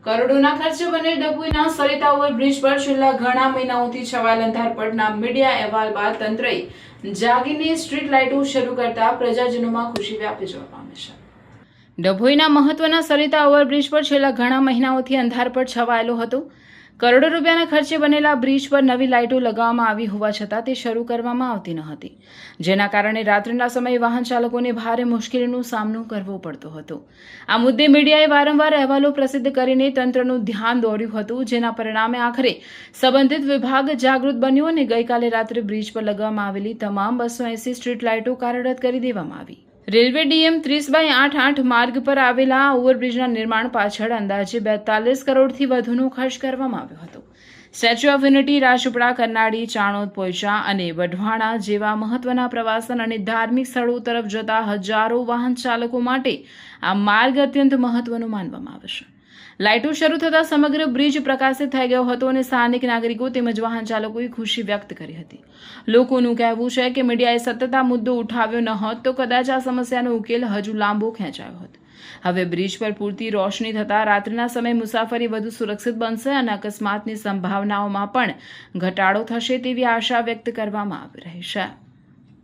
કરોડોના ખર્ચે બનેલ ડભોઈના સરિતા ઓવરબ્રિજ પર છેલ્લા ઘણા મહિનાઓથી છવાયેલ અંધારપટના મીડિયા અહેવાલ બાદ તંત્રએ જાગીને સ્ટ્રીટ લાઇટો શરૂ કરતા પ્રજાજનોમાં ખુશી વ્યાપી જવા પામી છે. ડભોઈના મહત્વના સરિતા ઓવરબ્રિજ પર છેલ્લા ઘણા મહિનાઓથી અંધારપટ છવાયેલો હતો. કરોડો રૂપિયાના ખર્ચે બનેલા બ્રિજ પર નવી લાઇટો લગાવવામાં આવી હોવા છતાં તે શરૂ કરવામાં આવતી ન હતી, જેના કારણે રાત્રિના સમયે વાહન ચાલકોને ભારે મુશ્કેલીનો સામનો કરવો પડતો હતો. આ મુદ્દે મીડિયાએ વારંવાર અહેવાલો પ્રસિદ્ધ કરીને તંત્રનું ધ્યાન દોર્યું હતું, જેના પરિણામે આખરે સંબંધિત વિભાગ જાગૃત બન્યો અને ગઈકાલે રાત્રે બ્રિજ પર લગાવવામાં આવેલી તમામ 280 સ્ટ્રીટ લાઇટો કાર્યરત કરી દેવામાં આવી. રેલવે ડીએમ 30/88 માર્ગ પર આવેલા ઓવરબ્રિજના નિર્માણ પાછળ અંદાજે 42 કરોડથી વધુનો ખર્ચ કરવામાં આવ્યો હતો. Statue of unity, Rajpipla, Karnali, Chanod, Poicha અને વઢવાણા જેવા મહત્વના પ્રવાસન અને ધાર્મિક સ્થળો તરફ જતા હજારો વાહન ચાલકો માટે આ માર્ગ અત્યંત મહત્વનો માનવામાં આવે છે. લાઇટો શરૂ થતાં સમગ્ર બ્રિજ પ્રકાશિત થઈ ગયો હતો અને સ્થાનિક નાગરિકો તેમજ વાહન ચાલકોએ ખુશી વ્યક્ત કરી હતી. લોકોનું કહેવું છે કે મીડિયાએ સતત આ મુદ્દો ઉઠાવ્યો ન હોત તો કદાચ આ સમસ્યાનો ઉકેલ હજુ લાંબો ખેંચાયો હોત. હવે બ્રિજ પર પૂરતી રોશની થતાં રાત્રિના સમયે મુસાફરી વધુ સુરક્ષિત બનશે અને અકસ્માતની સંભાવનાઓમાં પણ ઘટાડો થશે તેવી આશા વ્યક્ત કરવામાં આવી રહી છે.